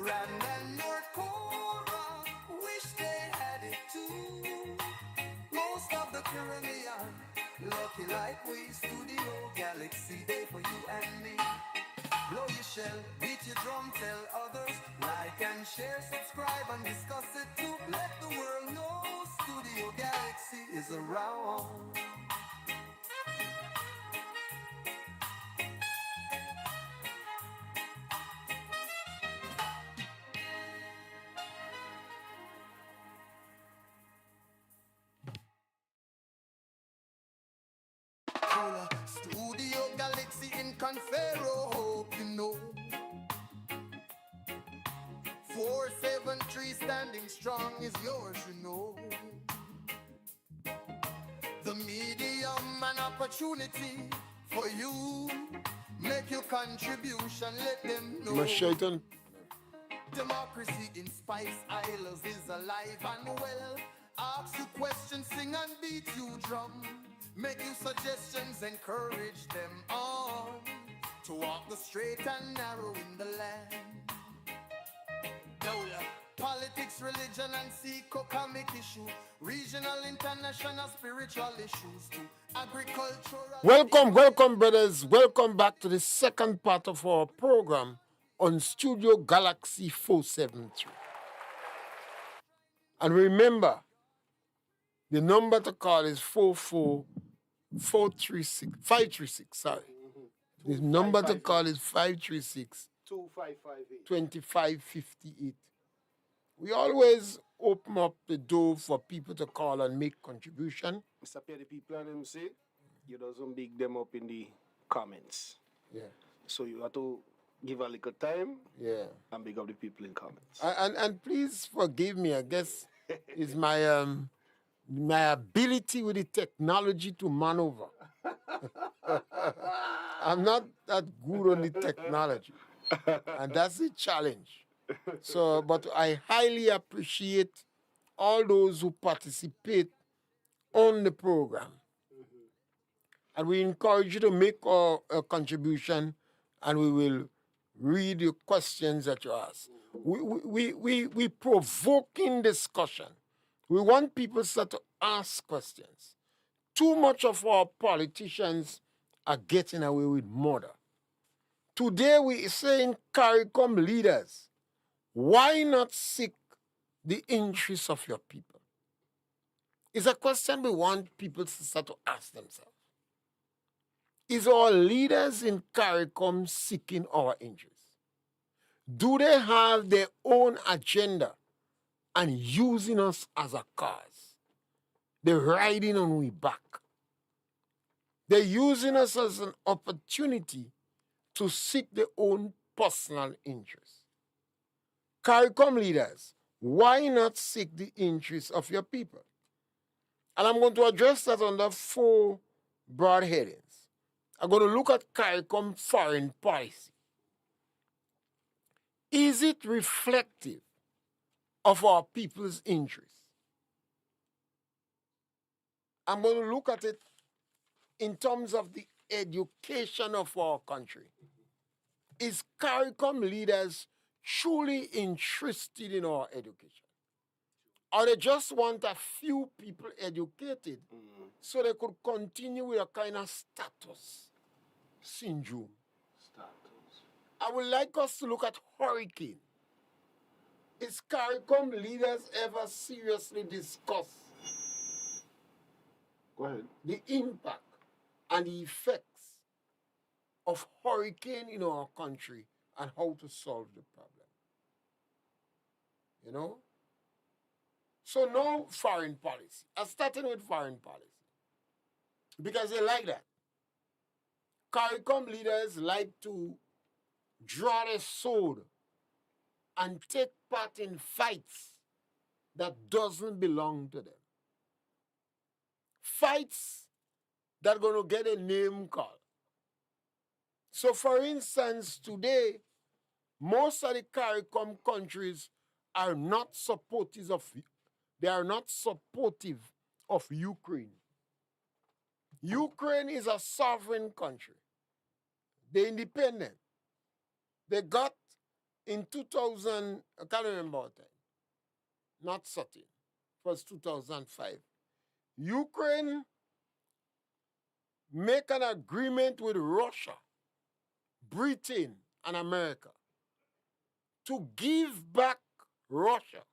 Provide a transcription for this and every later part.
Iran and North Korea wish they had it too. Most of the Caribbean lucky like we. Studio Galaxy Day for you and me. Blow your shell, beat your drum, tell others. Like and share, subscribe and discuss it too. Let the world know Studio Galaxy is around. Studio Galaxy in Confero, hope you know. 473 standing strong is yours, you know. The medium and opportunity for you. Make your contribution, let them know. Mashaitan. Democracy in Spice Isles is alive and well. Ask you questions, sing and beat you drum. Make you suggestions, encourage them on to walk the straight and narrow in the land. Politics, religion, and economic issue, regional, international, spiritual issues too, agricultural. Welcome, brothers. Welcome back to the second part of our program on Studio Galaxy 473. And remember, the number to call is 536. Sorry. The number to call is 536 2558. We always open up the door for people to call and make contribution. Mr. Pierre, the people and them say, you doesn't big them up in the comments. Yeah. So you have to give a little time and big up the people in comments. And please forgive me, I guess it's my my ability with the technology to maneuver. I'm not that good on the technology. And that's the challenge. So, but I highly appreciate all those who participate on the program. And we encourage you to make a contribution, and we will read your questions that you ask. We provoking discussion. We want people to start to ask questions. Too much of our politicians are getting away with murder. Today we saying CARICOM leaders, why not seek the interests of your people? It's a question we want people to start to ask themselves. Is our leaders in CARICOM seeking our interests? Do they have their own agenda and using us as a cause? They're riding on we back. They're using us as an opportunity to seek their own personal interests. CARICOM leaders, why not seek the interests of your people? And I'm going to address that under 4 broad headings. I'm going to look at CARICOM foreign policy. Is it reflective of our people's interests? I'm going to look at it in terms of the education of our country. Is CARICOM leaders truly interested in our education? Or they just want a few people educated so they could continue with a kind of status syndrome? I would like us to look at hurricane. Is CARICOM leaders ever seriously discuss the impact and the effects of hurricane in our country and how to solve the problem? You know? So no foreign policy. I'm starting with foreign policy because they like that. CARICOM leaders like to draw their sword and take part in fights that doesn't belong to them. Fights that are going to get a name call. So for instance, today, most of the CARICOM countries are not supportive of Ukraine. Ukraine is a sovereign country. They're independent. They got in 2000, I can't remember what time, not certain, it was 2005. Ukraine make an agreement with Russia, Britain, and America to give back Russia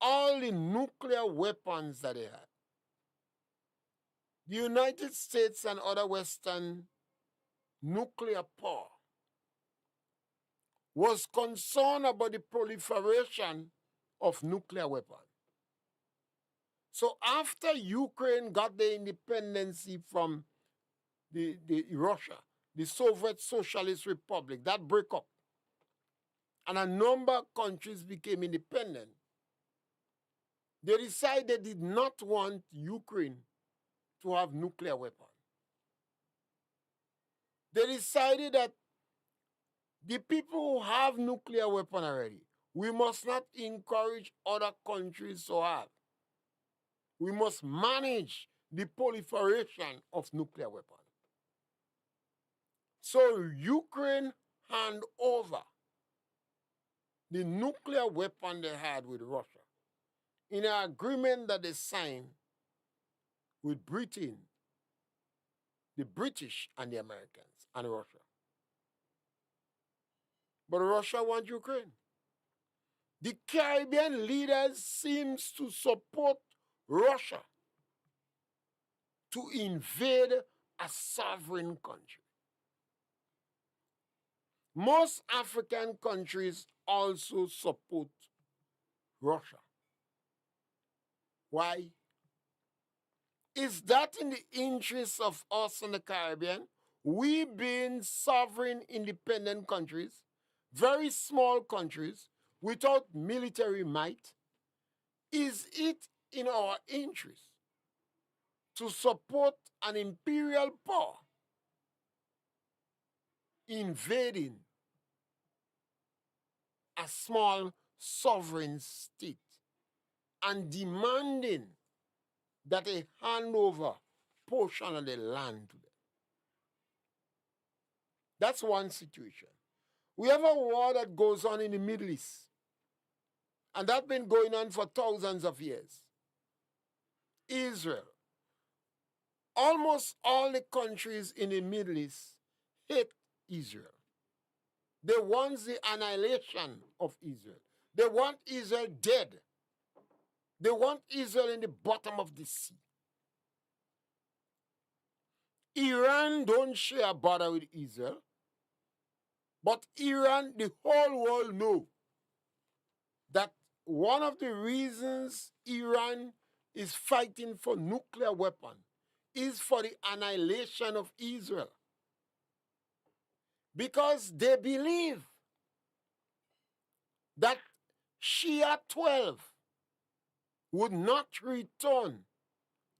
all the nuclear weapons that they had. The United States and other Western nuclear power was concerned about the proliferation of nuclear weapons. So after Ukraine got the independence from the Russia, the Soviet Socialist Republic, that broke up, and a number of countries became independent, they decided they did not want Ukraine to have nuclear weapons. They decided that the people who have nuclear weapons already, we must not encourage other countries to have. We must manage the proliferation of nuclear weapons. So Ukraine hand over the nuclear weapon they had with Russia in an agreement that they signed with Britain, the British and the Americans, and Russia. But Russia wants Ukraine. The Caribbean leaders seems to support Russia to invade a sovereign country. Most African countries also support Russia. Why? Is that in the interest of us in the Caribbean? We being sovereign, independent countries, very small countries, without military might, is it in our interest to support an imperial power invading a small sovereign state and demanding that they hand over portion of the land to them? That's one situation. We have a war that goes on in the Middle East, and that's been going on for thousands of years. Israel. Almost all the countries in the Middle East hate Israel. They want the annihilation of Israel. They want Israel dead. They want Israel in the bottom of the sea. Iran don't share a border with Israel, but Iran, the whole world know that one of the reasons Iran is fighting for nuclear weapons is for the annihilation of Israel. Because they believe that Shia 12 would not return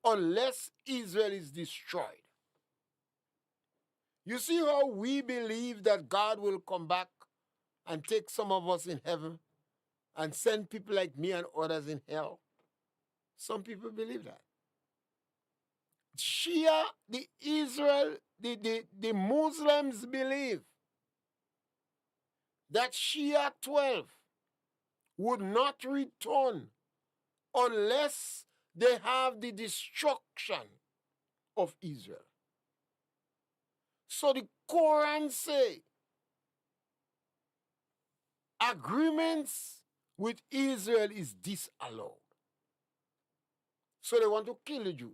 unless Israel is destroyed. You see how we believe that God will come back and take some of us in heaven and send people like me and others in hell? Some people believe that. Shia, the Muslims believe that Shia 12 would not return unless they have the destruction of Israel. So the Quran say agreements with Israel is disallowed. So they want to kill the Jews.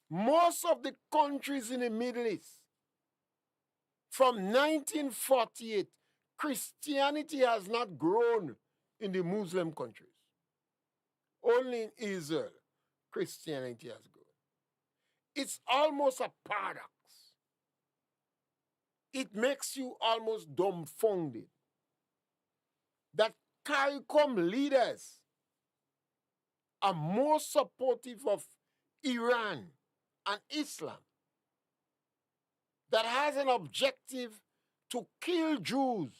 Most of the countries in the Middle East, from 1948, Christianity has not grown in the Muslim countries. Only in Israel, Christianity has grown. It's almost a paradox. It makes you almost dumbfounded that CARICOM leaders are more supportive of Iran and Islam that has an objective to kill Jews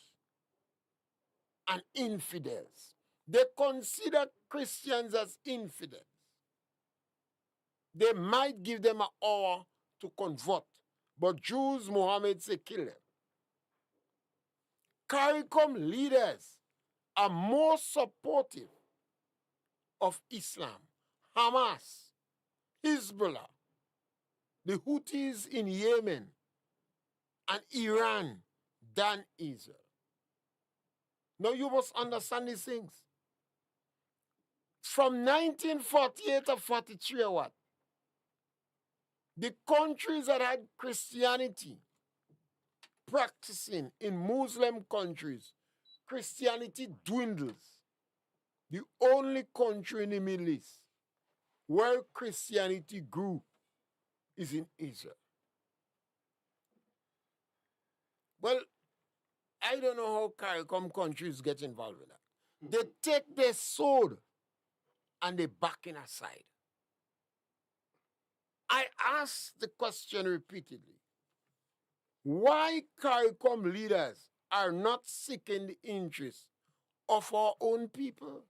and infidels. They consider Christians as infidels. They might give them an hour to convert, but Jews, Muhammad say kill them. CARICOM leaders are more supportive of Islam, Hamas, Hezbollah, the Houthis in Yemen, and Iran than Israel. Now you must understand these things. From 1948 to 43 or what? The countries that had Christianity practicing in Muslim countries, Christianity dwindles. The only country in the Middle East where Christianity grew is in Israel. Well, I don't know how CARICOM countries get involved with that. They take their sword and they backing aside. I ask the question repeatedly. Why CARICOM leaders are not seeking the interests of our own people?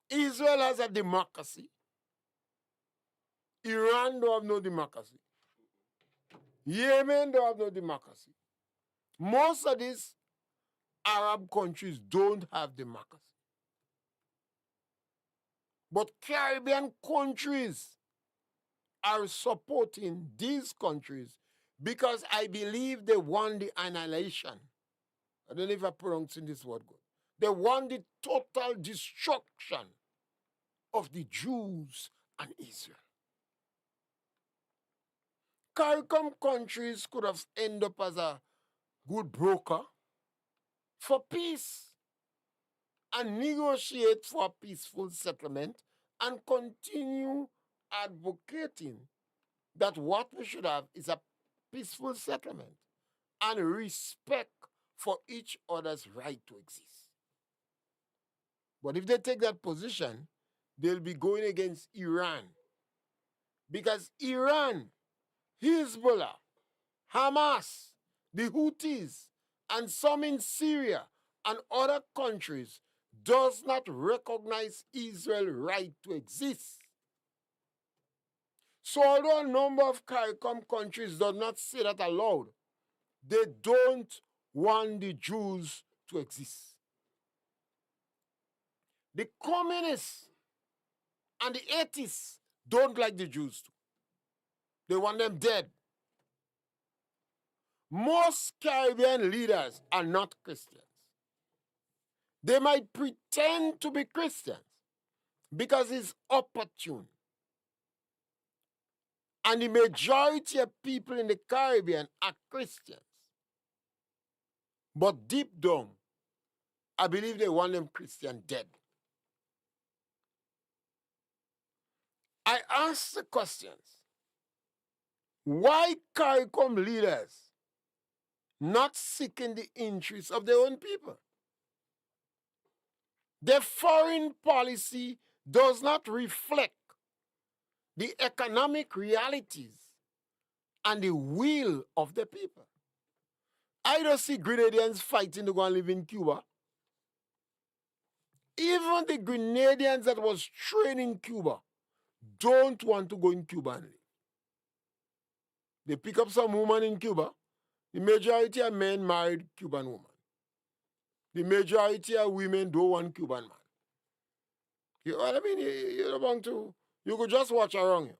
Israel has a democracy. Iran don't have no democracy. Yemen don't have no democracy. Most of these Arab countries don't have democracy. But Caribbean countries are supporting these countries because I believe they want the annihilation. I don't know if I'm pronouncing this word good. They want the total destruction of the Jews and Israel. CARICOM countries could have ended up as a good broker for peace and negotiate for a peaceful settlement and continue advocating that what we should have is a peaceful settlement and respect for each other's right to exist. But if they take that position, they'll be going against Iran. Because Iran, Hezbollah, Hamas, the Houthis, and some in Syria and other countries does not recognize Israel's right to exist. So although a number of CARICOM countries do not say that aloud, they don't want the Jews to exist. The communists and the atheists don't like the Jews too. They want them dead. Most Caribbean leaders are not Christians. They might pretend to be Christians because it's opportune. And the majority of people in the Caribbean are Christians. But deep down, I believe they want them Christian dead. I ask the questions. Why CARICOM leaders not seeking the interests of their own people? Their foreign policy does not reflect the economic realities and the will of the people. I don't see Grenadians fighting to go and live in Cuba. Even the Grenadians that was trained in Cuba don't want to go in Cuba and live. They pick up some woman in Cuba. The majority of men married Cuban women. The majority of women don't want Cuban man. You know what I mean? You're about to, you could just watch around you.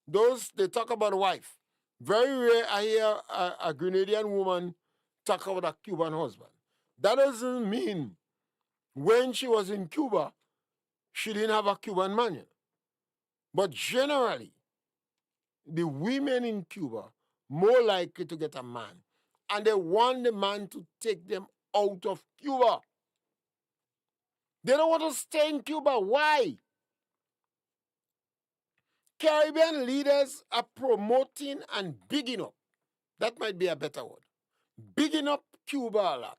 Those, they talk about a wife. Very rare I hear a Grenadian woman talk about a Cuban husband. That doesn't mean when she was in Cuba, she didn't have a Cuban man. But generally, the women in Cuba more likely to get a man. And they want the man to take them out of Cuba. They don't want to stay in Cuba. Why? Caribbean leaders are promoting and bigging up. That might be a better word. Bigging up Cuba a lot.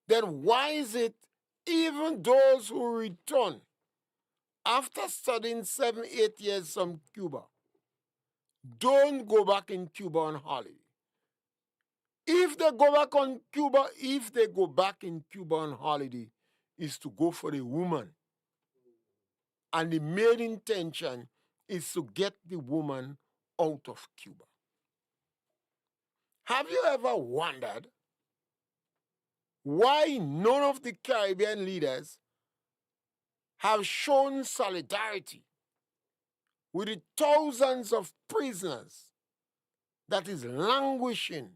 Then why is it even those who return after studying 7, 8 years from Cuba don't go back in Cuba on holiday? If they go back on Cuba, if they go back in Cuba on holiday, is to go for the woman. And the main intention is to get the woman out of Cuba. Have you ever wondered why none of the Caribbean leaders have shown solidarity with the thousands of prisoners that is languishing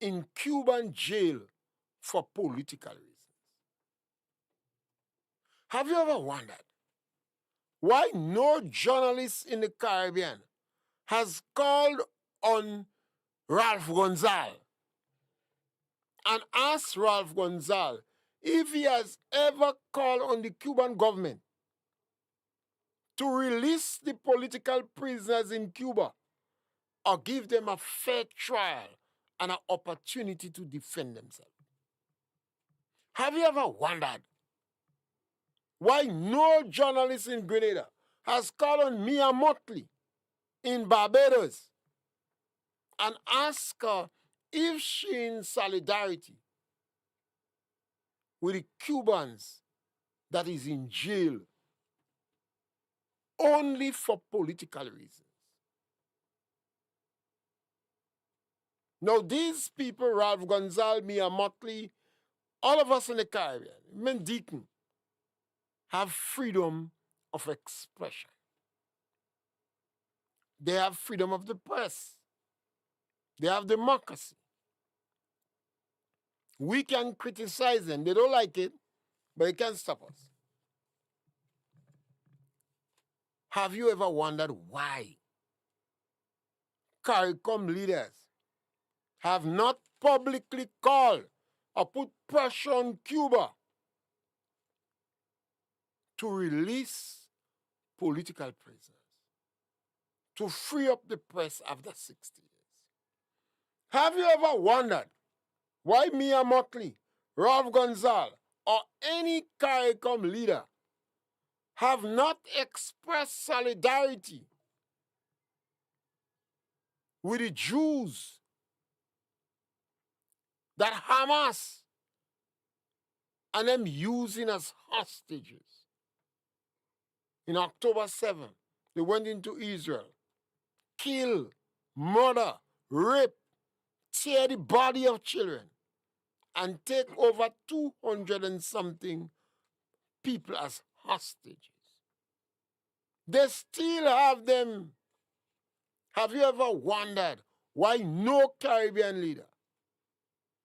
in Cuban jail for political reasons? Have you ever wondered why no journalist in the Caribbean has called on Ralph Gonzalez and asked Ralph Gonzalez if he has ever called on the Cuban government to release the political prisoners in Cuba or give them a fair trial and an opportunity to defend themselves? Have you ever wondered why no journalist in Grenada has called on Mia Motley in Barbados and asked her if she in solidarity with the Cubans that is in jail only for political reasons? Now, these people, Ralph Gonzalez, Mia Motley, all of us in the Caribbean, Mendican, have freedom of expression. They have freedom of the press. They have democracy. We can criticize them. They don't like it, but it can't stop us. Have you ever wondered why CARICOM leaders have not publicly called or put pressure on Cuba to release political prisoners, to free up the press after 60 years? Have you ever wondered why Mia Motley, Ralph Gonzalez, or any CARICOM leader have not expressed solidarity with the Jews that Hamas and them using as hostages? In October 7th, they went into Israel, kill, murder, rape, tear the body of children, and take over 200 and something people as hostages. They still have them. Have you ever wondered why no Caribbean leader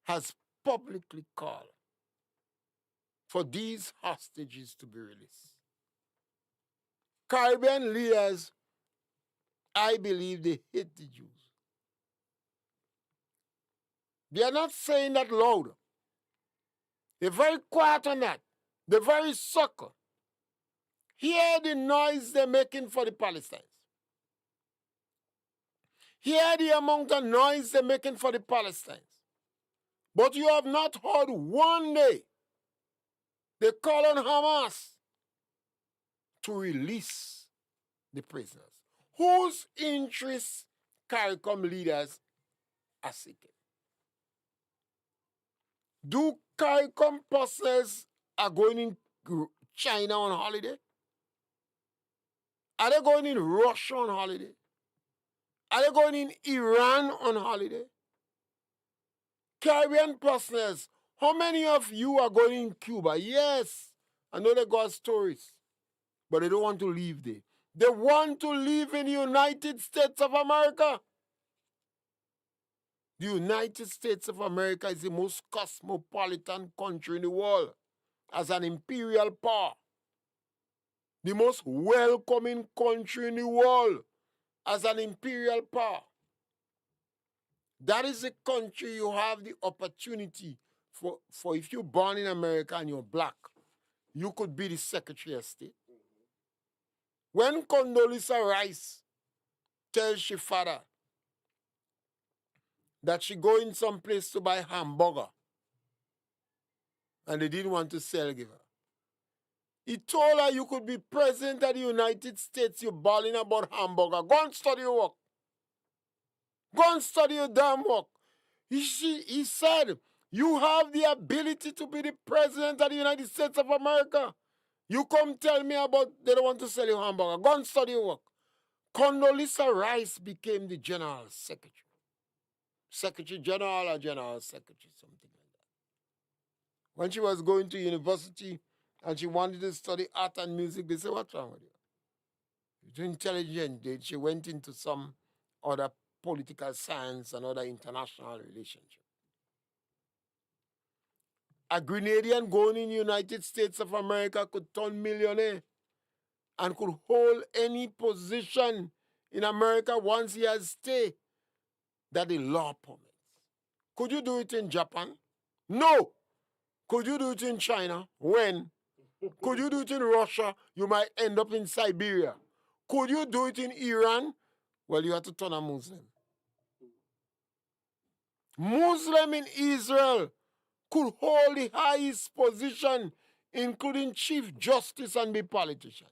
has publicly called for these hostages to be released? Caribbean leaders, I believe they hate the Jews. They are not saying that loud. They're very quiet on that. They're very sucker. Hear the noise they're making for the Palestinians. Hear the amount of noise they're making for the Palestinians. But you have not heard one day they call on Hamas to release the prisoners. Whose interests CARICOM leaders are seeking? Do CARICOM persons are going in China on holiday? Are they going in Russia on holiday? Are they going in Iran on holiday? Caribbean persons, how many of you are going in Cuba? Yes, I know they got stories, but they don't want to live there. They want to live in the United States of America. The United States of America is the most cosmopolitan country in the world as an imperial power. The most welcoming country in the world as an imperial power. That is a country you have the opportunity for if you're born in America and you're black, you could be the Secretary of State. When Condoleezza Rice tells her father that she going someplace to buy hamburger and they didn't want to sell give her, he told her, you could be president of the United States, you're bawling about hamburger. Go and study your work. Go and study your damn work. He said, you have the ability to be the president of the United States of America. You come tell me about they don't want to sell you hamburger. Go and study your work. Condoleezza Rice became the general secretary. secretary general or general secretary, something like that. When she was going to university and she wanted to study art and music, they said, what's wrong with you? You're too intelligent. She went into some other political science and other international relationship. A Grenadian going in the United States of America could turn millionaire and could hold any position in America once he has stay that the law permits. Could you do it in Japan? No. Could you do it in China? When? Could you do it in Russia? You might end up in Siberia. Could you do it in Iran? Well, you have to turn a Muslim. Muslim in Israel could hold the highest position, including chief justice and be politician.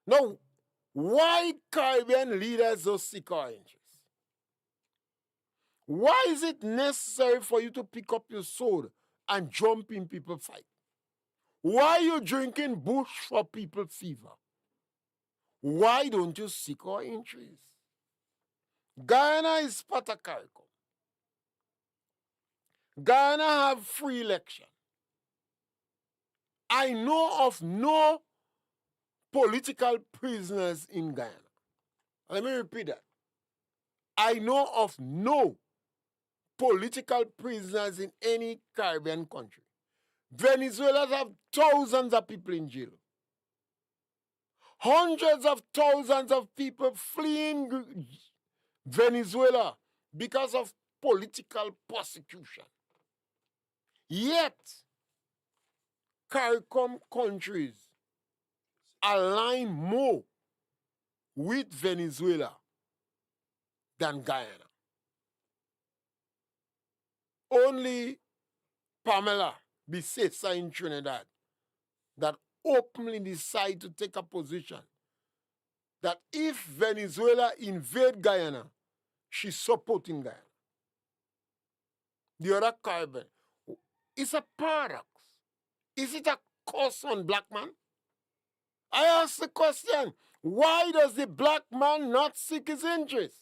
Now, why Caribbean leaders don't seek our interests? Why is it necessary for you to pick up your sword and jump in people's fight? Why are you drinking bush for people fever? Why don't you seek our interests? Guyana is part of CARICOM. Guyana have free election. I know of no political prisoners in Guyana. Let me repeat that. I know of no political prisoners in any Caribbean country. Venezuela have thousands of people in jail. Hundreds of thousands of people fleeing Venezuela because of political persecution. Yet, CARICOM countries align more with Venezuela than Guyana. Only Pamela Bisesa in Trinidad that openly decide to take a position that if Venezuela invade Guyana, she's supporting Guyana. The other Caribbean. It's a paradox. Is it a curse on black man? I ask the question, why does the black man not seek his interests?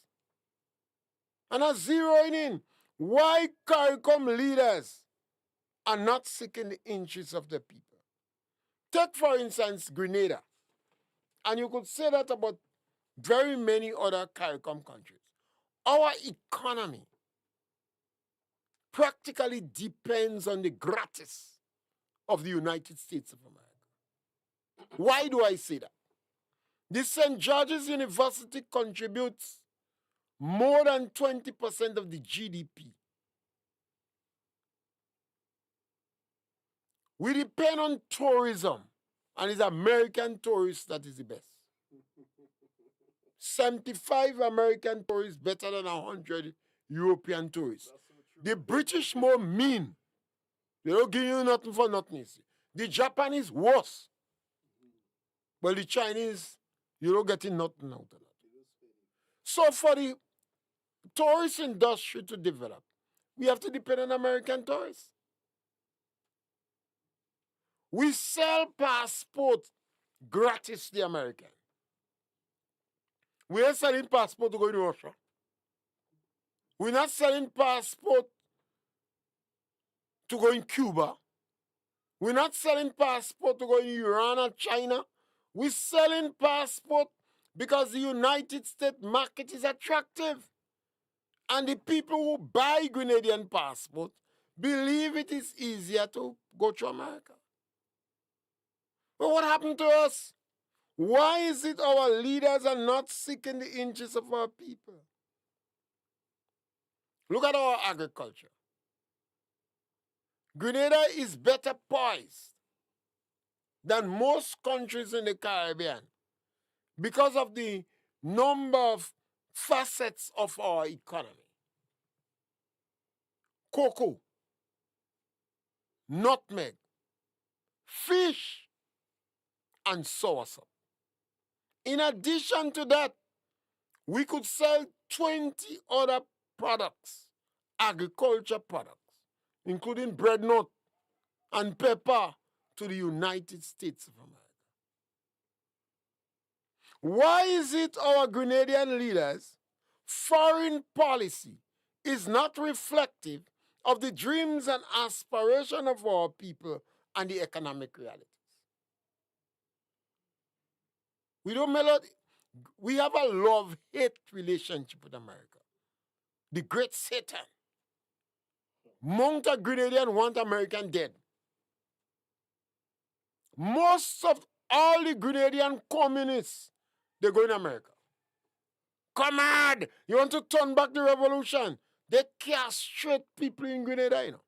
And I zeroing in, why CARICOM leaders are not seeking the interests of the people? Take, for instance, Grenada. And you could say that about very many other CARICOM countries. Our economy practically depends on the gratis of the United States of America. Why do I say that? The St. George's University contributes more than 20% of the GDP. We depend on tourism, and it's American tourists that is the best. 75 American tourists better than 100 European tourists. The British more mean. They don't give you nothing for nothing. You see. The Japanese worse. But the Chinese, you don't get nothing out of that. So for the tourist industry to develop, we have to depend on American tourists. We sell passport gratis to the American. We are selling passport to go to Russia. We're not selling passport to go in Cuba. We're not selling passport to go in Iran or China. We're selling passport because the United States market is attractive. And the people who buy Grenadian passport believe it is easier to go to America. But what happened to us? Why is it our leaders are not seeking the interests of our people? Look at our agriculture. Grenada is better poised than most countries in the Caribbean because of the number of facets of our economy. Cocoa, nutmeg, fish, and soursop. In addition to that, we could sell 20 other products, agriculture products, including bread nut and pepper to the United States of America. Why is it our Grenadian leaders' foreign policy is not reflective of the dreams and aspirations of our people and the economic realities? We have a love-hate relationship with America. The great Satan. Mount a Grenadian want American dead. Most of all the Grenadian communists, they go in America. Come on, you want to turn back the revolution? They castrate people in Grenada, you know.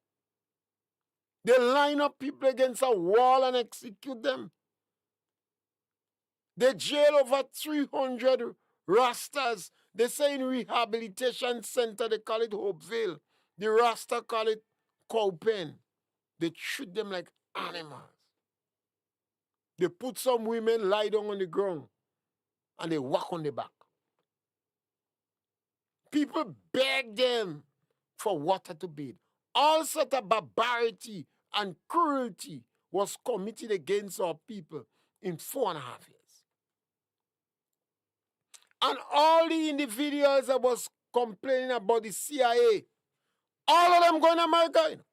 They line up people against a wall and execute them. They jail over 300 Rastas. They say in rehabilitation center, they call it Hopeville. The Rasta call it Cowpen. They treat them like animals. They put some women lie down on the ground and they walk on the back. People beg them for water to bathe. All sort of barbarity and cruelty was committed against our people in 4.5 years. And all the individuals that was complaining about the CIA, all of them going to America. You know?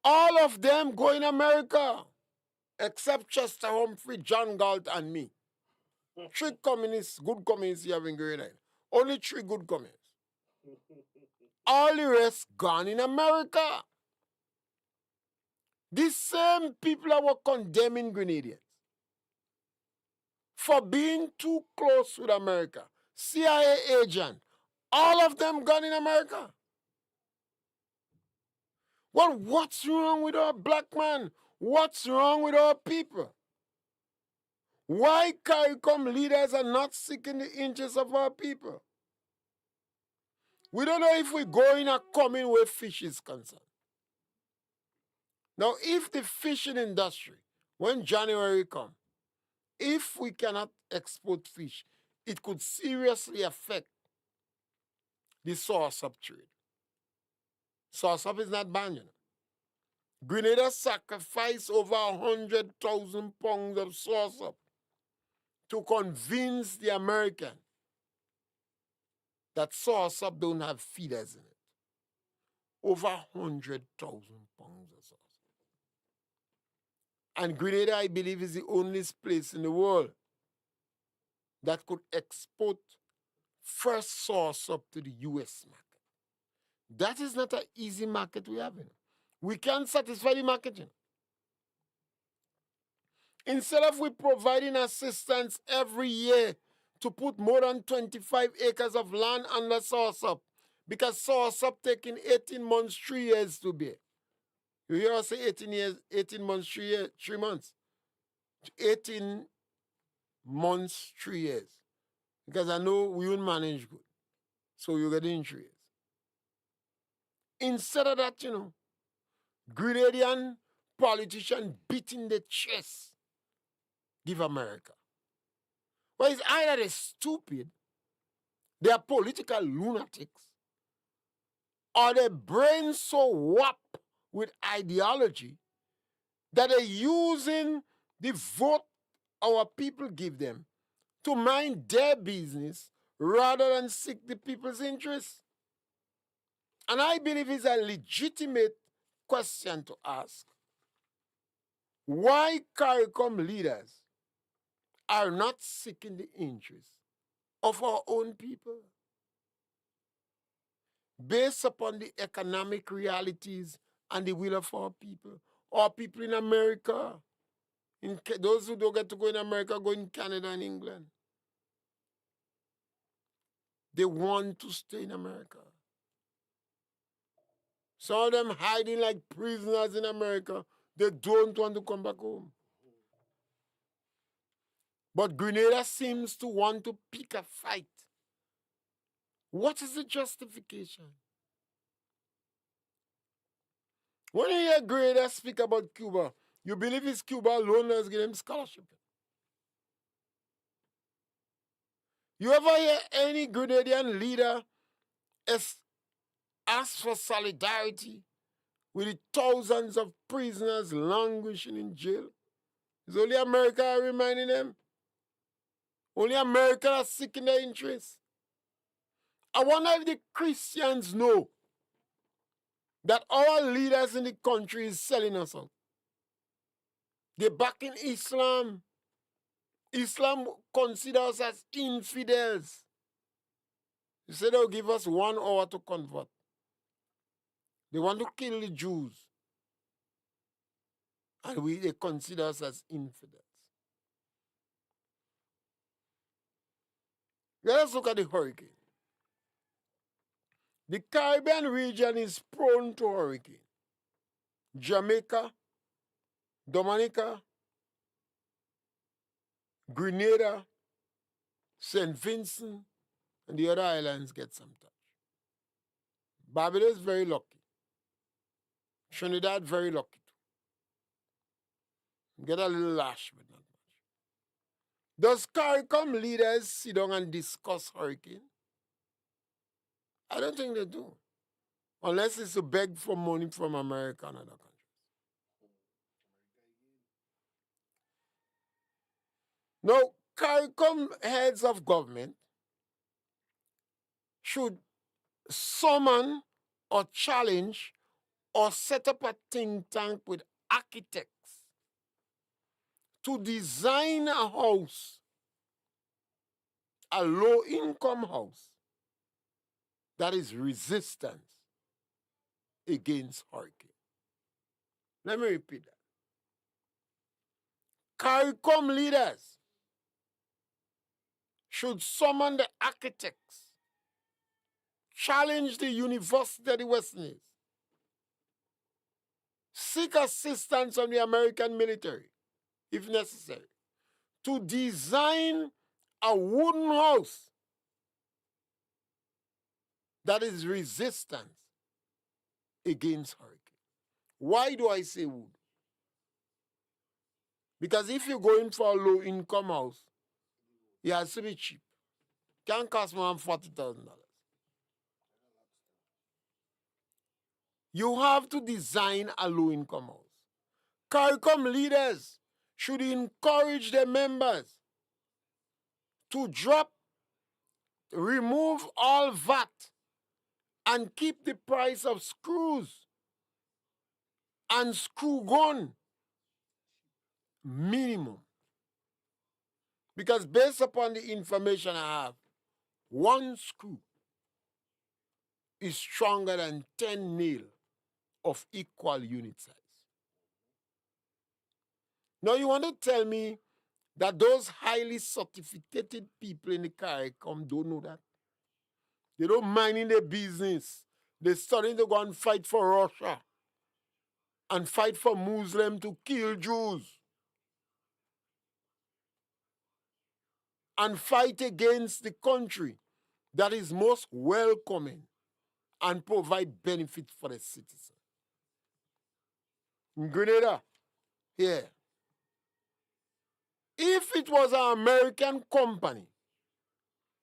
All of them going to America, except Chester Humphrey, John Galt, and me. 3 communists, good communists here in Grenada. Only 3 good communists. All the rest gone in America. These same people that were condemning Grenadians for being too close with America, CIA agent, all of them gone in America. Well, what's wrong with our black man? What's wrong with our people? Why CARICOM leaders are not seeking the interests of our people? We don't know if we go in or coming where fish is concerned. Now, if the fishing industry, when January comes, if we cannot export fish, it could seriously affect the sauce-up trade. Sauce-up is not banned, you know. Grenada sacrificed over 100,000 pounds of sauce-up to convince the American that sauce-up don't have feeders in it. Over 100,000 pounds of sauce. And Grenada, I believe, is the only place in the world that could export fresh sauce-up to the U.S. market. That is not an easy market we have. You know. We can't satisfy the market. You know. Instead of we providing assistance every year to put more than 25 acres of land under sauce-up, because sauce-up taking 18 months, 3 years to bear. You hear us say 18 months, 3 months. 18 months, 3 years. Because I know we won't manage good. So you get in 3 years. Instead of that, you know, Grenadian politician beating the chest, give America. Well, it's either they're stupid, they are political lunatics, or their brains so warped with ideology that they're using the vote our people give them to mind their business rather than seek the people's interests. And I believe it's a legitimate question to ask. Why CARICOM leaders are not seeking the interests of our own people? Based upon the economic realities and the will of our people in America, those who don't get to go in America, go in Canada and England. They want to stay in America. Some of them hiding like prisoners in America. They don't want to come back home. But Grenada seems to want to pick a fight. What is the justification? When you hear Grenada speak about Cuba, you believe it's Cuba alone that's giving them scholarship? You ever hear any Grenadian leader ask for solidarity with the thousands of prisoners languishing in jail? It's only America reminding them. Only America are seeking their interests. I wonder if the Christians know that our leaders in the country is selling us out. They're backing Islam. Islam considers us as infidels. They say they'll give us 1 hour to convert. They want to kill the Jews. And they consider us as infidels. Let us look at the hurricane. The Caribbean region is prone to hurricane. Jamaica, Dominica, Grenada, St. Vincent, and the other islands get some touch. Barbados very lucky. Trinidad very lucky too. Get a little lash, but not much. Does CARICOM leaders sit down and discuss hurricane? I don't think they do. Unless it's to beg for money from America and other countries. Now, CARICOM heads of government should summon or challenge or set up a think tank with architects to design a house, a low-income house, that is resistant against hurricane. Let me repeat that. CARICOM leaders should summon the architects, challenge the University of the West Indies, seek assistance from the American military, if necessary, to design a wooden house that is resistant against hurricane. Why do I say wood? Because if you're going for a low-income house, it has to be cheap. Can't cost more than $40,000. You have to design a low-income house. CARICOM leaders should encourage their members to remove all VAT and keep the price of screws and screw gun minimum. Because based upon the information I have, 1 screw is stronger than 10 nails of equal unit size. Now you want to tell me that those highly sophisticated people in the CARICOM don't know that? They don't mind in their business. They're starting to go and fight for Russia and fight for Muslims to kill Jews and fight against the country that is most welcoming and provide benefits for the citizen. In Grenada, here, if it was an American company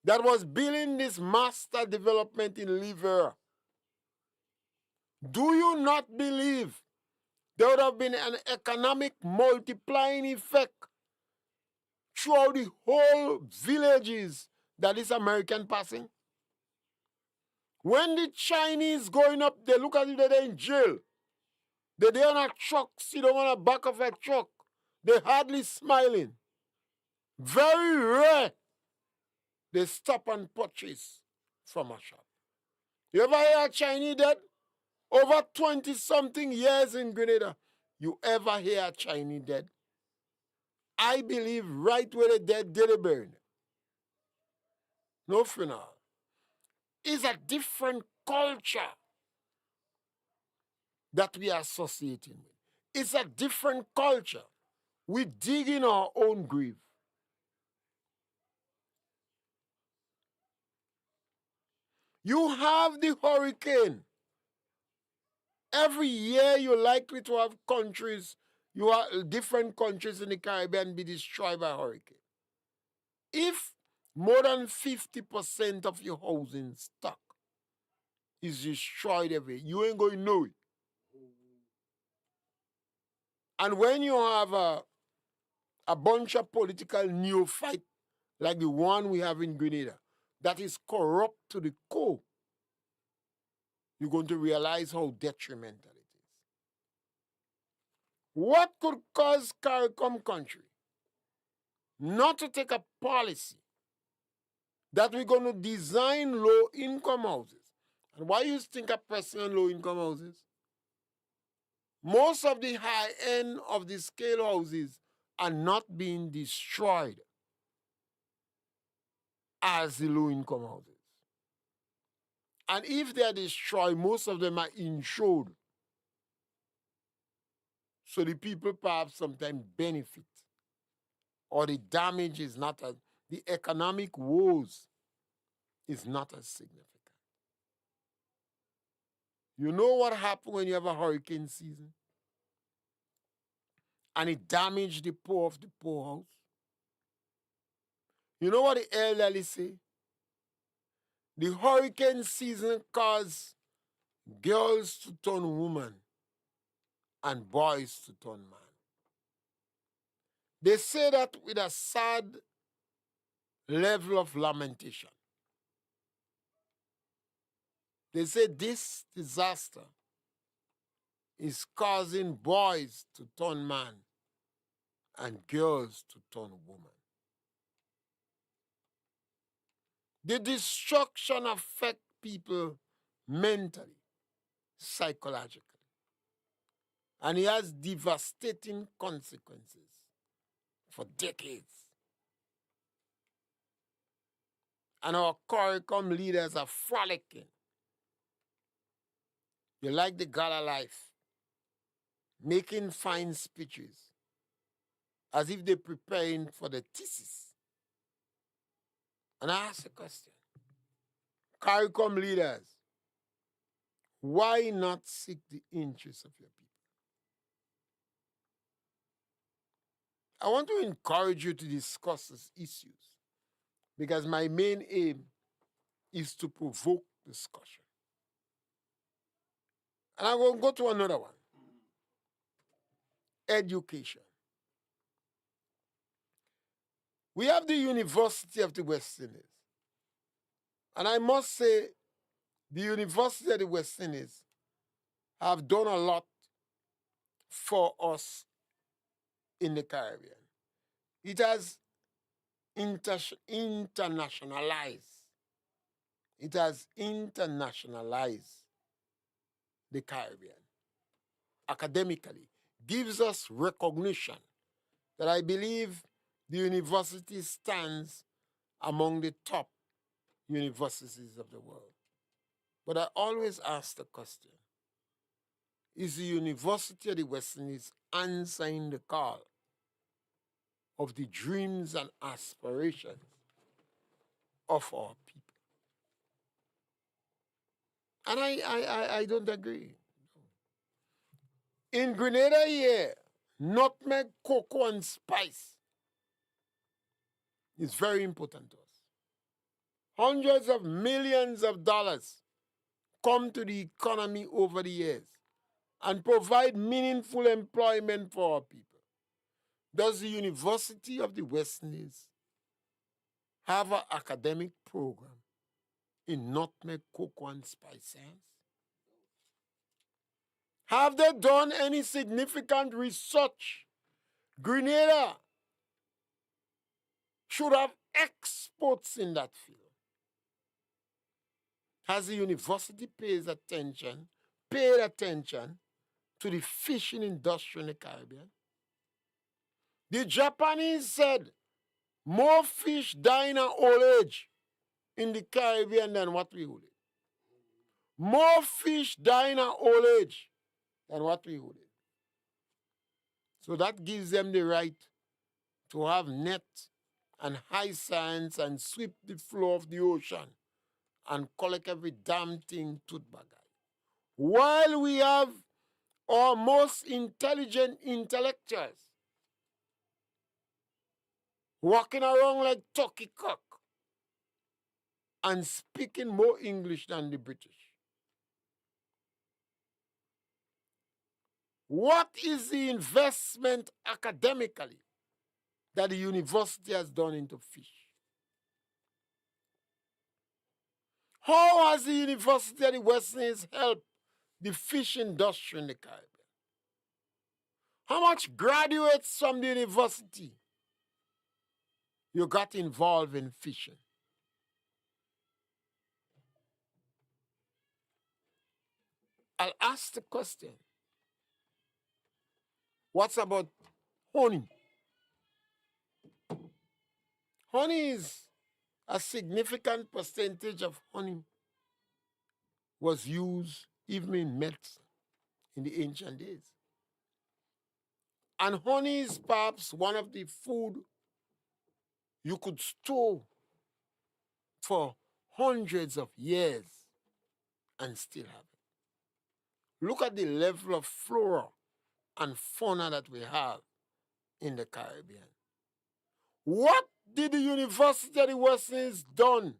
that was building this master development in Liver, do you not believe there would have been an economic multiplying effect throughout the whole villages that is American passing? When the Chinese going up, they look as if they're in jail. They're there on a truck, sit down on the back of a truck. They're hardly smiling. Very rare they stop and purchase from a shop. You ever hear a Chinese dead? Over 20-something years in Grenada. You ever hear a Chinese dead? I believe right where the dead, they bury them. No funeral. It's a different culture that we are associating with. It's a different culture. We dig in our own grave. You have the hurricane. Every year you're likely to have different countries in the Caribbean be destroyed by hurricane. If more than 50% of your housing stock is destroyed every year, you ain't going to know it. And when you have a bunch of political neophytes like the one we have in Grenada, that is corrupt to the core, you're going to realize how detrimental it is. What could cause CARICOM country not to take a policy that we're going to design low-income houses? And why you think of pressing on low-income houses? Most of the high end of the scale houses are not being destroyed as the low-income houses. And if they are destroyed, most of them are insured. So the people perhaps sometimes benefit. Or the damage is not as, the economic woes is not as significant. You know what happens when you have a hurricane season? And it damages the poor of the poorhouse? You know what the elderly say? The hurricane season caused girls to turn woman and boys to turn man. They say that with a sad level of lamentation. They say this disaster is causing boys to turn man and girls to turn woman. The destruction affects people mentally, psychologically, and it has devastating consequences for decades. And our CARICOM leaders are frolicking. You like the gala life, making fine speeches as if they're preparing for the thesis. And I ask a question. CARICOM leaders, why not seek the interests of your people? I want to encourage you to discuss these issues because my main aim is to provoke discussion. And I'm going to go to another one. Education. We have the University of the West Indies. And I must say, the University of the West Indies have done a lot for us in the Caribbean. It has internationalized. It has internationalized the Caribbean academically, gives us recognition that I believe the university stands among the top universities of the world. But I always ask the question, is the University of the West Indies answering the call of the dreams and aspirations of our people? And I don't agree. In Grenada here, nutmeg, cocoa, and spice is very important to us. Hundreds of millions of dollars come to the economy over the years and provide meaningful employment for our people. Does the University of the West Indies have an academic program in nutmeg, cocoa, and spice science? Have they done any significant research? Grenada should have experts in that field. Has the university paid attention to the fishing industry in the Caribbean? The Japanese said more fish die in old age in the Caribbean than what we hold it. More fish die in old age than what we hold it. So that gives them the right to have net and high science and sweep the floor of the ocean and collect every damn thing tooth bagay. While we have our most intelligent intellectuals walking around like turkey cock and speaking more English than the British. What is the investment academically that the university has done into fish? How has the University of the West Indies helped the fish industry in the Caribbean? How much graduates from the university you got involved in fishing? I'll ask the question. What's about honey? Honey is a significant percentage of honey was used even in medicine in the ancient days. And honey is perhaps one of the food you could store for hundreds of years and still have it. Look at the level of flora and fauna that we have in the Caribbean. What did the University of the West Indies done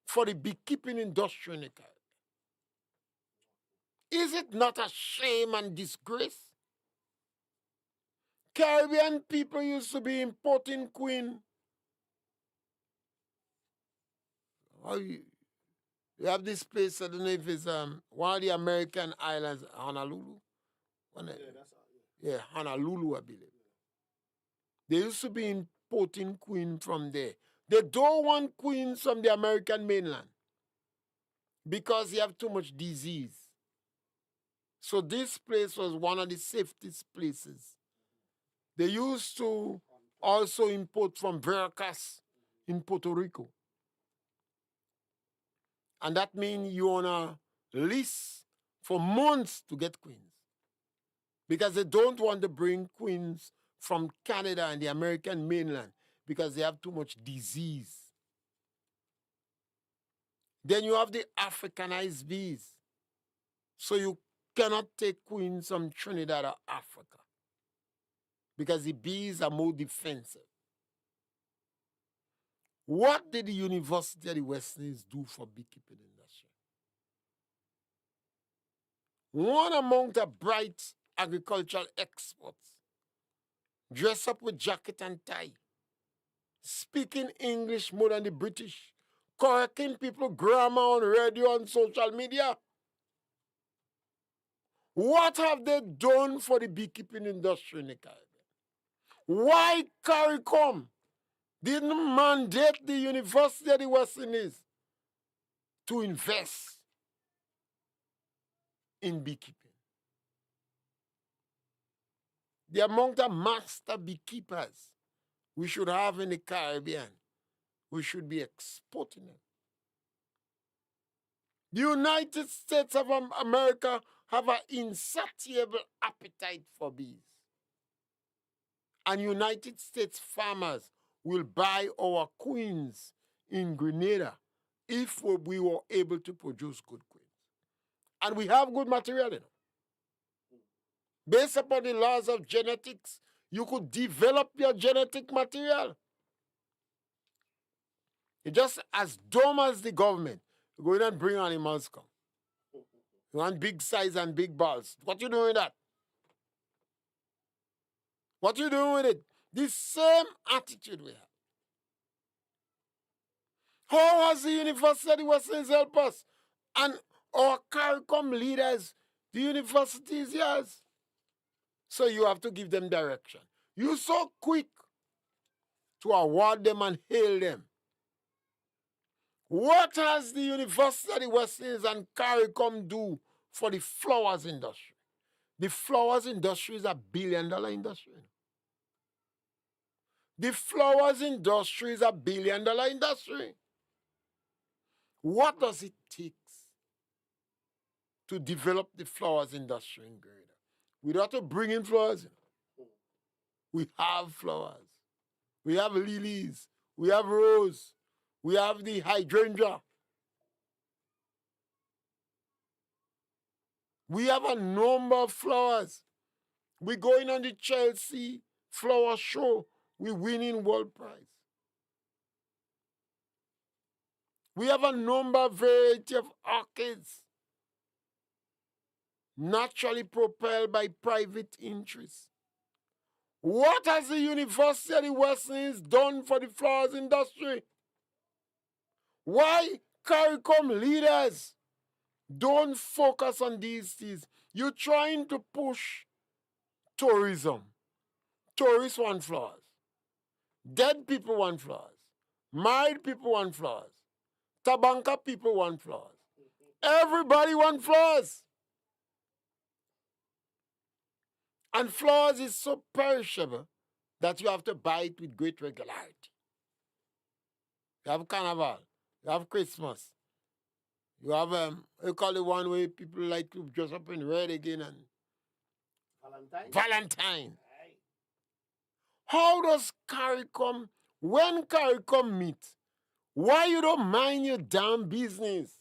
for the beekeeping industry in the Caribbean? Is it not a shame and disgrace? Caribbean people used to be importing queen. You have this place, I don't know if it's one of the American islands, Honolulu. Honolulu, I believe. They used to be importing queen from there. They don't want queens from the American mainland because you have too much disease. So this place was one of the safest places. They used to also import from Veracruz in Puerto Rico. And that means you're on a list for months to get queens. Because they don't want to bring queens from Canada and the American mainland because they have too much disease. Then you have the Africanized bees. So you cannot take queens from Trinidad or Africa because the bees are more defensive. What did the University of the West Indies do for beekeeping industry? One among the bright agricultural experts, dressed up with jacket and tie, speaking English more than the British, correcting people grammar on radio and social media. What have they done for the beekeeping industry in the Caribbean? Why CARICOM didn't mandate the University of the West Indies to invest in beekeeping? The amount of master beekeepers we should have in the Caribbean, we should be exporting them. The United States of America have an insatiable appetite for bees. And United States farmers will buy our queens in Grenada if we were able to produce good queens. And we have good material in them. Based upon the laws of genetics, you could develop your genetic material. It's just as dumb as the government. Go in and bring animals come. You want big size and big balls. What you doing with that? What you doing with it? The same attitude we have. How has the University of the West Indies helped us? And our CARICOM leaders, the university is yours. So you have to give them direction. You're so quick to award them and hail them. What has the University of the West Indies and CARICOM do for the flowers industry? The flowers industry is $1 billion industry. The flowers industry is $1 billion industry. What does it take to develop the flowers industry in Grenada? We don't have to bring in flowers. We have flowers. We have lilies. We have rose. We have the hydrangea. We have a number of flowers. We're going on the Chelsea flower show. We're winning world prize. We have a number of variety of orchids naturally propelled by private interests. What has the University of the West Indies done for the flowers industry? Why CARICOM leaders don't focus on these things. You're trying to push tourism. Tourists want flowers. Dead people want flowers. Married people want flowers. Tabanka people want flowers. Everybody wants flowers. And flowers is so perishable that you have to buy it with great regularity. You have Carnival. You have Christmas. You have, you call it one way people like to dress up in red again and Valentine. How does CARICOM, when CARICOM meet, why you don't mind your damn business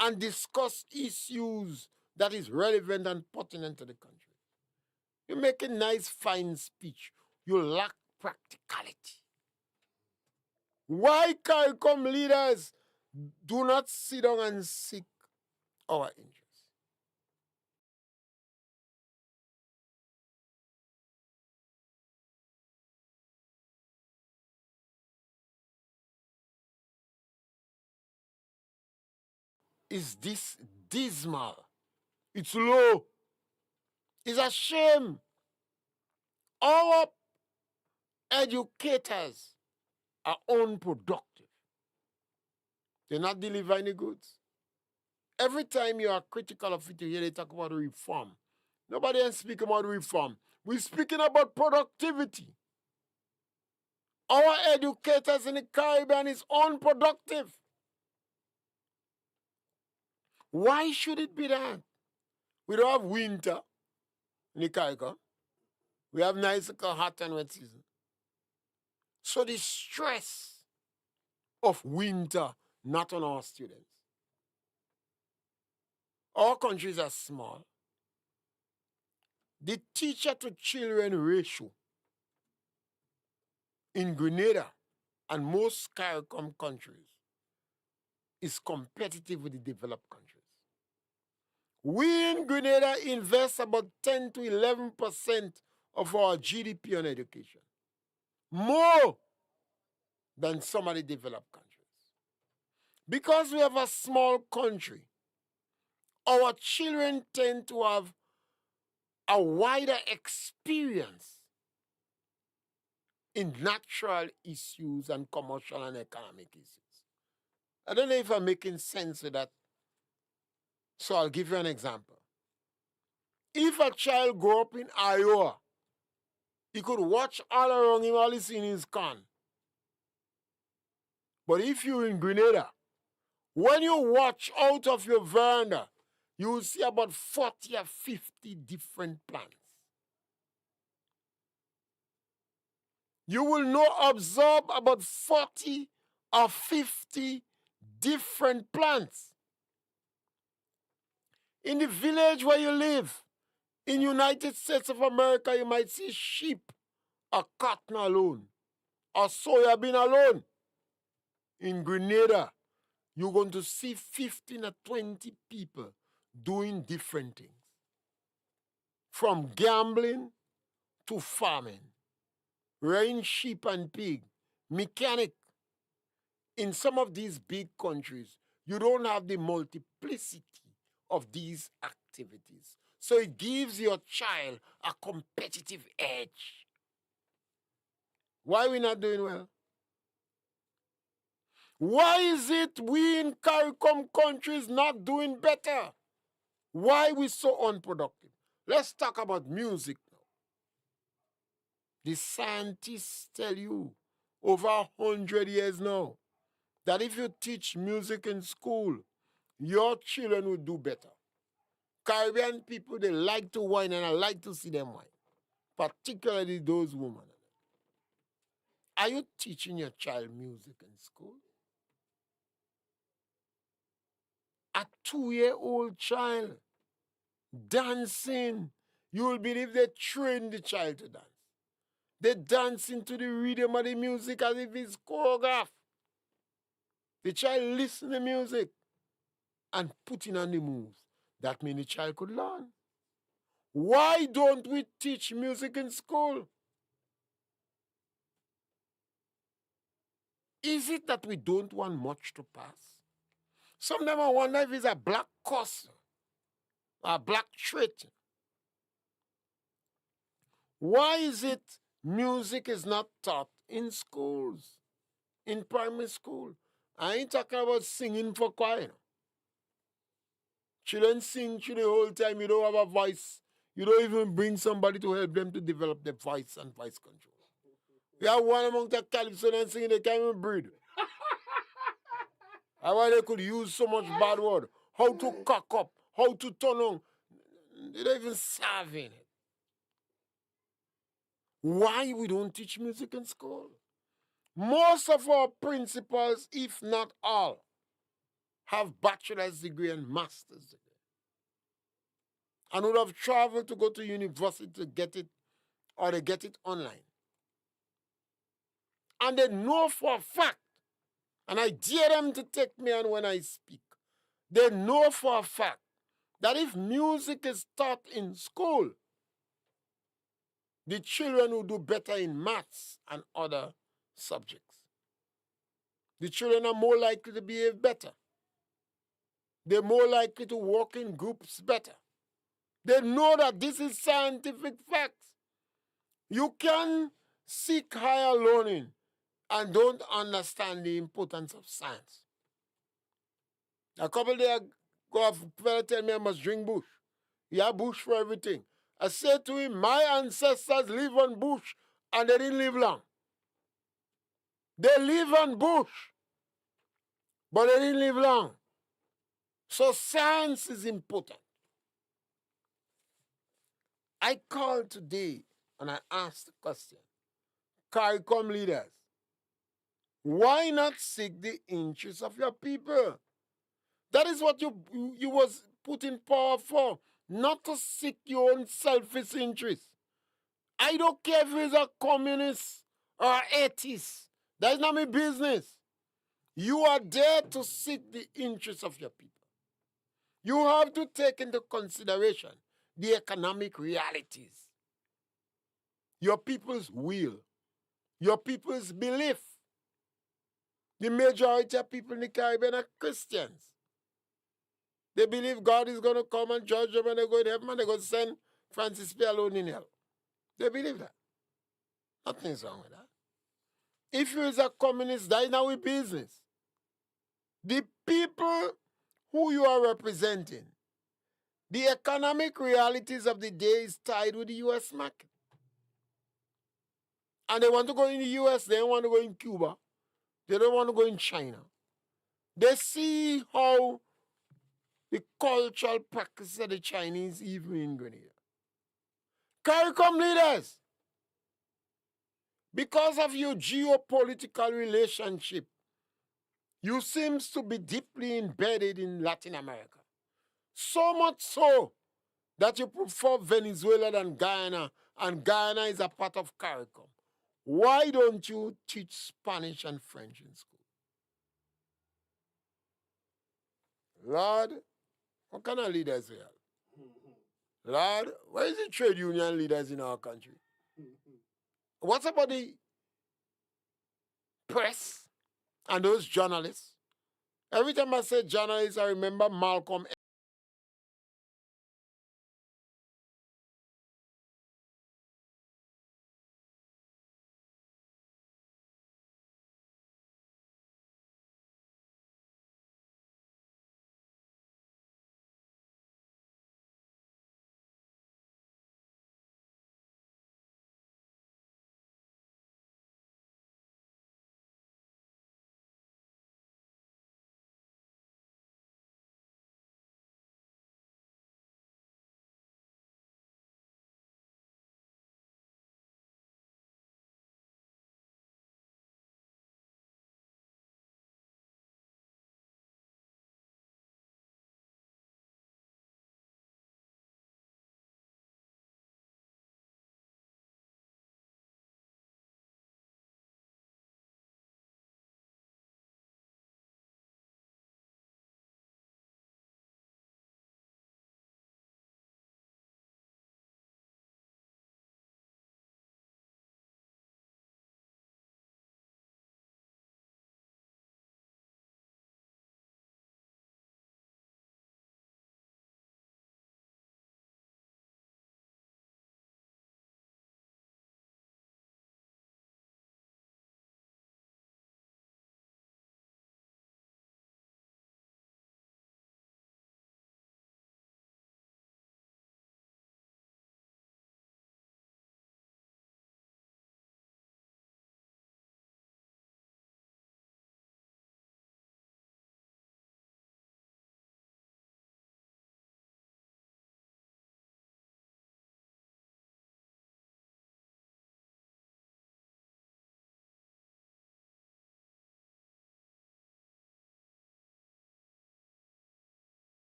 and discuss issues that is relevant and pertinent to the country? You make a nice, fine speech. You lack practicality. Why CARICOM leaders do not sit down and seek our interests? Is this dismal? It's low. It's a shame. Our educators are unproductive. They're not delivering the goods. Every time you are critical of it, you hear they talk about reform. Nobody else speak about reform. We're speaking about productivity. Our educators in the Caribbean is unproductive. Why should it be that? We don't have winter in the Caribbean. We have nice hot and wet season. So the stress of winter not on our students. Our countries are small. The teacher to children ratio in Grenada and most CARICOM countries is competitive with the developed countries. We in Grenada invest about 10 to 11% of our GDP on education. More than some of the developed countries. Because we have a small country, our children tend to have a wider experience in natural issues and commercial and economic issues. I don't know if I'm making sense with that. So I'll give you an example. If a child grew up in Iowa, he could watch all around him, all he's seeing is corn. But if you're in Grenada, when you watch out of your veranda, you will see about 40 or 50 different plants. You will observe about 40 or 50 different plants. In the village where you live, in United States of America, you might see sheep or cotton alone, or soybean alone. In Grenada, you're going to see 15 or 20 people doing different things. From gambling to farming, rearing sheep and pig, mechanic. In some of these big countries, you don't have the multiplicity of these activities. So it gives your child a competitive edge. Why are we not doing well? Why is it we in CARICOM countries not doing better? Why are we so unproductive? Let's talk about music now. The scientists tell you over 100 years now that if you teach music in school, your children will do better. Caribbean people, they like to whine and I like to see them whine, particularly those women. Are you teaching your child music in school? A 2-year-old child dancing, you will believe they train the child to dance. They dance into the rhythm of the music as if it's choreographed. The child listens to the music and putting on the moves. That means the child could learn. Why don't we teach music in school? Is it that we don't want much to pass? Some of them I wonder if it's a black curse, a black trait. Why is it music is not taught in schools, in primary school? I ain't talking about singing for choir. Children sing through the whole time. You don't have a voice. You don't even bring somebody to help them to develop their voice and voice control. We have one among the calypso and singing, they can't even breathe. And why they could use so much bad word. How to cock up, how to turn on. They don't even serve in it. Why we don't teach music in school? Most of our principals, if not all, have bachelor's degree and master's degree. And would have traveled to go to university to get it, or they get it online. And they know for a fact, and I dare them to take me on when I speak, they know for a fact that if music is taught in school, the children will do better in maths and other subjects. The children are more likely to behave better. They're more likely to work in groups better. They know that this is scientific facts. You can seek higher learning and don't understand the importance of science. A couple of days ago, a fellow tell me I must drink bush. Yeah, bush for everything. I said to him, my ancestors live on bush and they didn't live long. They live on bush, but they didn't live long. So science is important. I called today and I asked the question, CARICOM leaders, why not seek the interests of your people? That is what you was put in power for, not to seek your own selfish interests. I don't care if he's a communist or an atheist. That's not my business. You are there to seek the interests of your people. You have to take into consideration the economic realities, your people's will, your people's belief. The majority of people in the Caribbean are Christians. They believe God is going to come and judge them and they go to heaven and they're going to send Francis Pierre alone in hell. They believe that. Nothing's wrong with that. If you is a communist, that is not with business. The people who you are representing, the economic realities of the day is tied with the U.S. market. And they want to go in the U.S., they don't want to go in Cuba. They don't want to go in China. They see how the cultural practices of the Chinese even in Grenada. CARICOM leaders, because of your geopolitical relationship, you seem to be deeply embedded in Latin America. So much so that you prefer Venezuela than Guyana, and Guyana is a part of CARICOM. Why don't you teach Spanish and French in school? Lord, what kind of leaders we have? Lord, where is the trade union leaders in our country? What about the press and those journalists? Every time I say journalists, I remember Malcolm